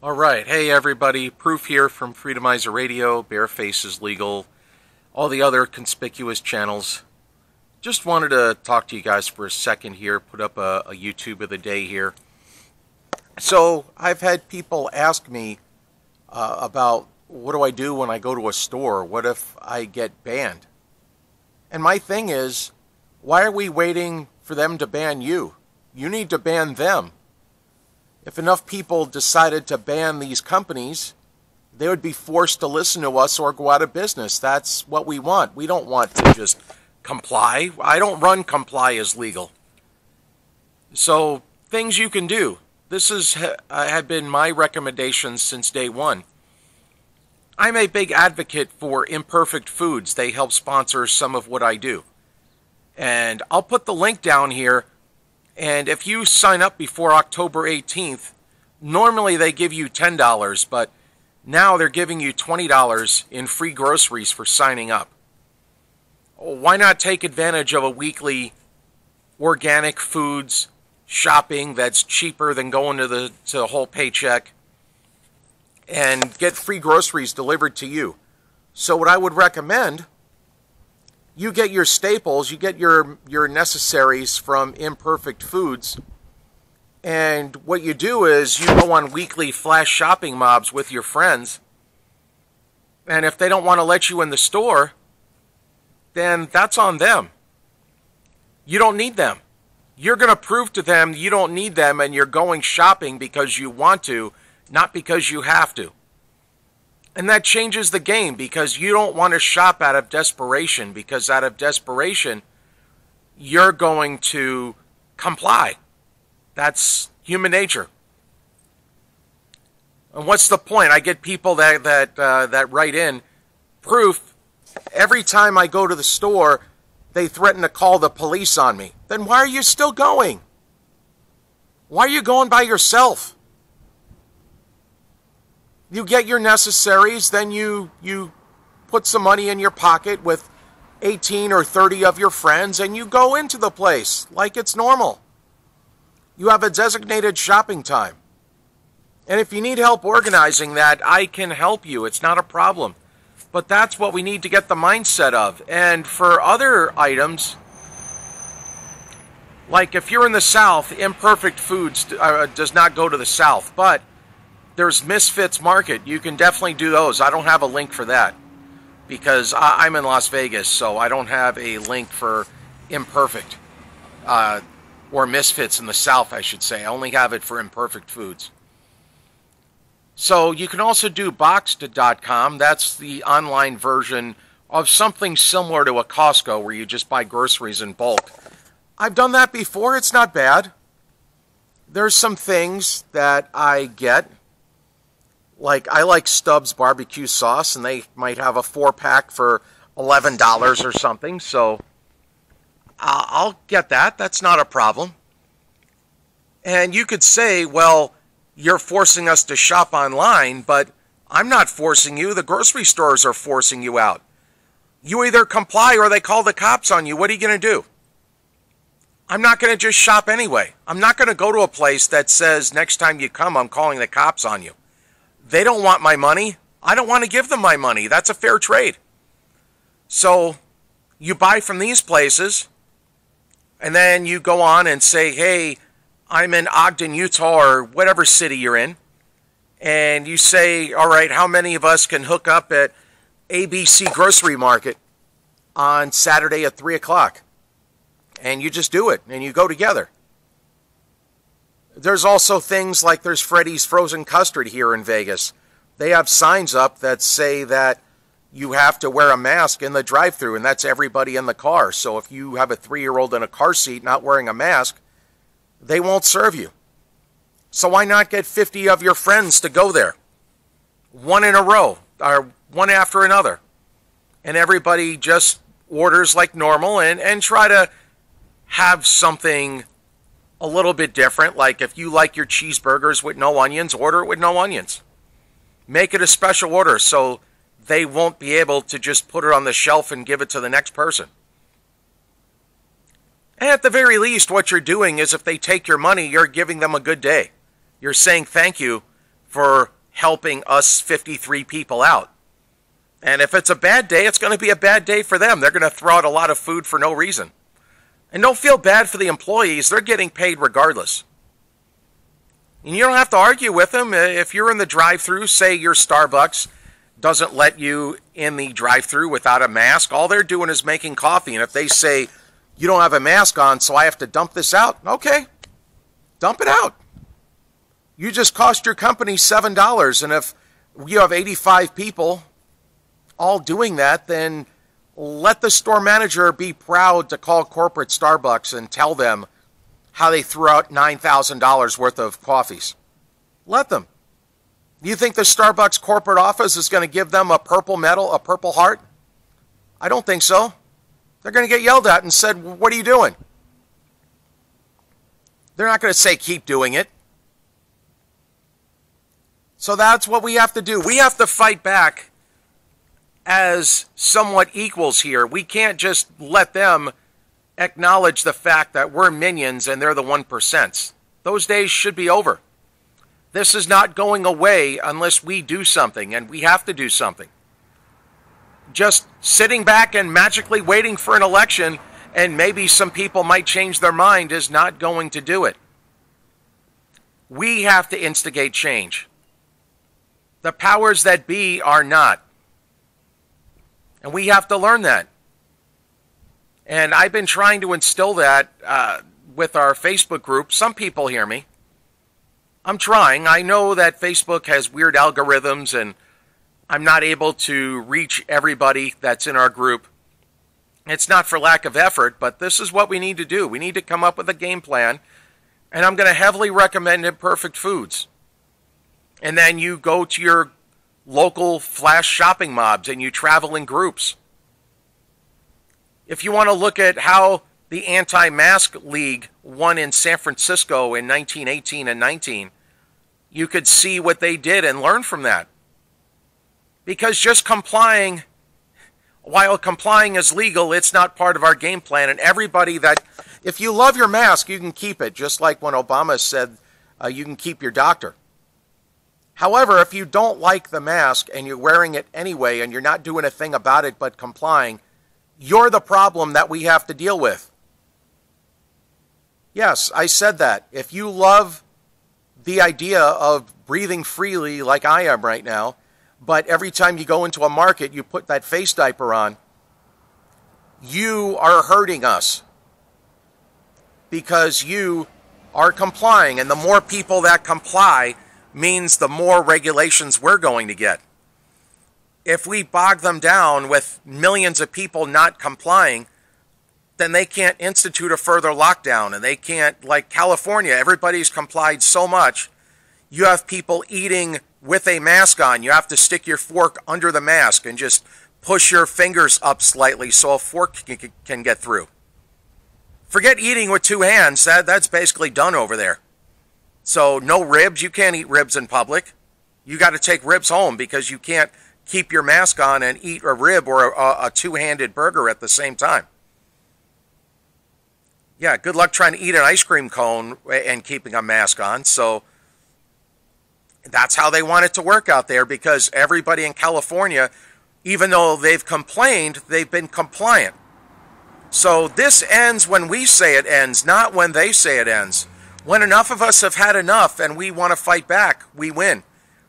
All right. Hey, everybody. Proof here from Freedomizer Radio, Bareface is Legal, all the other conspicuous channels. Just wanted to talk to you guys for a second here, put up a YouTube of the day here. So, I've had people ask me about what do I do when I go to a store? What if I get banned? And my thing is, why are we waiting for them to ban you? You need to ban them. If enough people decided to ban these companies, they would be forced to listen to us or go out of business. That's what we want. We don't want to just comply. I don't run comply as legal. So, things you can do. This have been my recommendations since day one. I'm a big advocate for Imperfect Foods. They help sponsor some of what I do. And I'll put the link down here. And if you sign up before October 18th, normally they give you $10, but now they're giving you $20 in free groceries for signing up. Why not take advantage of a weekly organic foods shopping that's cheaper than going to the whole paycheck and get free groceries delivered to you? So what I would recommend, you get your staples, you get your necessaries from Imperfect Foods, and what you do is you go on weekly flash shopping mobs with your friends, and if they don't want to let you in the store, then that's on them. You don't need them. You're going to prove to them you don't need them, and you're going shopping because you want to, not because you have to. And that changes the game, because you don't want to shop out of desperation, because out of desperation, you're going to comply. That's human nature. And what's the point? I get people that write in, proof, every time I go to the store, they threaten to call the police on me. Then why are you still going? Why are you going by yourself? You get your necessaries, then you put some money in your pocket with 18 or 30 of your friends, and you go into the place like it's normal. You have a designated shopping time. And if you need help organizing that, I can help you. It's not a problem. But that's what we need to get the mindset of. And for other items, like if you're in the South, Imperfect Foods does not go to the South, but there's Misfits Market. You can definitely do those. I don't have a link for that because I'm in Las Vegas, so I don't have a link for Imperfect or Misfits in the South, I should say. I only have it for Imperfect Foods. So you can also do Boxed.com. That's the online version of something similar to a Costco where you just buy groceries in bulk. I've done that before. It's not bad. There's some things that I get. Like, I like Stubbs barbecue sauce, and they might have a 4-pack for $11 or something, so I'll get that. That's not a problem. And you could say, well, you're forcing us to shop online, but I'm not forcing you. The grocery stores are forcing you out. You either comply or they call the cops on you. What are you going to do? I'm not going to just shop anyway. I'm not going to go to a place that says, next time you come, I'm calling the cops on you. They don't want my money. I don't want to give them my money. That's a fair trade. So you buy from these places, and then you go on and say, hey, I'm in Ogden, Utah, or whatever city you're in, and you say, all right, how many of us can hook up at ABC Grocery Market on Saturday at 3 o'clock? And you just do it, and you go together. There's also things like there's Freddy's Frozen Custard here in Vegas. They have signs up that say that you have to wear a mask in the drive-thru, and that's everybody in the car. So if you have a 3-year-old in a car seat not wearing a mask, they won't serve you. So why not get 50 of your friends to go there? One in a row, or one after another. And everybody just orders like normal and try to have something a little bit different. Like if you like your cheeseburgers with no onions, order it with no onions. Make it a special order so they won't be able to just put it on the shelf and give it to the next person. And at the very least, what you're doing is if they take your money, you're giving them a good day. You're saying thank you for helping us 53 people out. And if it's a bad day, it's going to be a bad day for them. They're going to throw out a lot of food for no reason. And don't feel bad for the employees. They're getting paid regardless. And you don't have to argue with them. If you're in the drive-thru, say your Starbucks doesn't let you in the drive-thru without a mask, all they're doing is making coffee. And if they say, you don't have a mask on, so I have to dump this out, okay, dump it out. You just cost your company $7. And if you have 85 people all doing that, then let the store manager be proud to call corporate Starbucks and tell them how they threw out $9,000 worth of coffees. Let them. Do you think the Starbucks corporate office is going to give them a purple medal, a purple heart? I don't think so. They're going to get yelled at and said, what are you doing? They're not going to say, keep doing it. So that's what we have to do. We have to fight back as somewhat equals here. We can't just let them acknowledge the fact that we're minions and they're the 1%. Those days should be over. This is not going away unless we do something, and we have to do something. Just sitting back and magically waiting for an election and maybe some people might change their mind is not going to do it. We have to instigate change. The powers that be are not. And we have to learn that. And I've been trying to instill that with our Facebook group. Some people hear me. I'm trying. I know that Facebook has weird algorithms and I'm not able to reach everybody that's in our group. It's not for lack of effort, but this is what we need to do. We need to come up with a game plan. And I'm going to heavily recommend Imperfect Foods. And then you go to your local flash shopping mobs and you travel in groups. If you want to look at how the Anti-Mask League won in San Francisco in 1918 and 19, you could see what they did and learn from that. Because just complying, while complying is legal, it's not part of our game plan. And everybody that, if you love your mask, you can keep it, just like when Obama said you can keep your doctor. However, if you don't like the mask and you're wearing it anyway and you're not doing a thing about it but complying, you're the problem that we have to deal with. Yes, I said that. If you love the idea of breathing freely like I am right now, but every time you go into a market, you put that face diaper on, you are hurting us because you are complying. And the more people that comply means the more regulations we're going to get. If we bog them down with millions of people not complying, then they can't institute a further lockdown. And they can't, like California, everybody's complied so much. You have people eating with a mask on. You have to stick your fork under the mask and just push your fingers up slightly so a fork can get through. Forget eating with two hands. That's basically done over there. So no ribs. You can't eat ribs in public. You got to take ribs home because you can't keep your mask on and eat a rib or a two-handed burger at the same time. Yeah, good luck trying to eat an ice cream cone and keeping a mask on. So that's how they want it to work out there, because everybody in California, even though they've complained, they've been compliant. So this ends when we say it ends, not when they say it ends. When enough of us have had enough and we want to fight back, we win.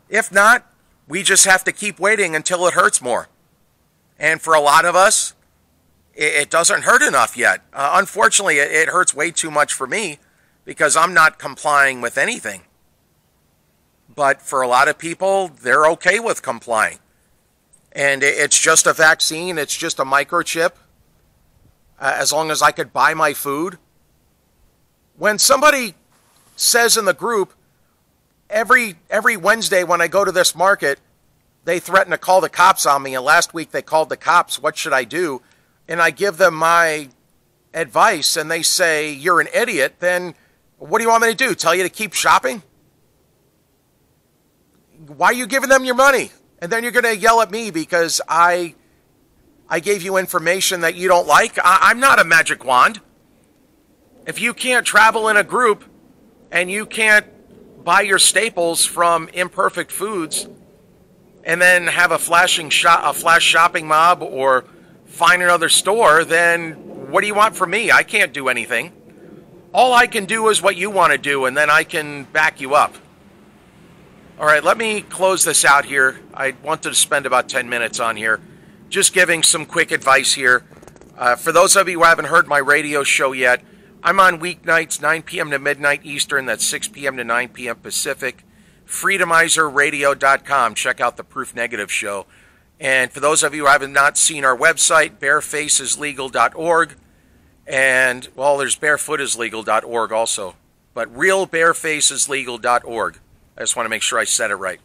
If not, we just have to keep waiting until it hurts more. And for a lot of us, it doesn't hurt enough yet. Unfortunately, it hurts way too much for me because I'm not complying with anything. But for a lot of people, they're okay with complying. And it's just a vaccine. It's just a microchip. As long as I could buy my food. When somebody says in the group, every Wednesday when I go to this market, they threaten to call the cops on me. And last week they called the cops. What should I do? And I give them my advice and they say, you're an idiot. Then what do you want me to do? Tell you to keep shopping? Why are you giving them your money? And then you're going to yell at me because I gave you information that you don't like? I'm not a magic wand. If you can't travel in a group and you can't buy your staples from Imperfect Foods and then have a flash shopping mob or find another store, then what do you want from me? I can't do anything. All I can do is what you want to do, and then I can back you up. All right, let me close this out here. I wanted to spend about 10 minutes on here, just giving some quick advice here. For those of you who haven't heard my radio show yet, I'm on weeknights, 9 p.m. to midnight Eastern. That's 6 p.m. to 9 p.m. Pacific. Freedomizerradio.com. Check out the Proof Negative show. And for those of you who have not seen our website, barefaceslegal.org. And, well, there's barefootislegal.org also. But realbarefaceslegal.org. I just want to make sure I said it right.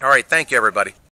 All right, thank you, everybody.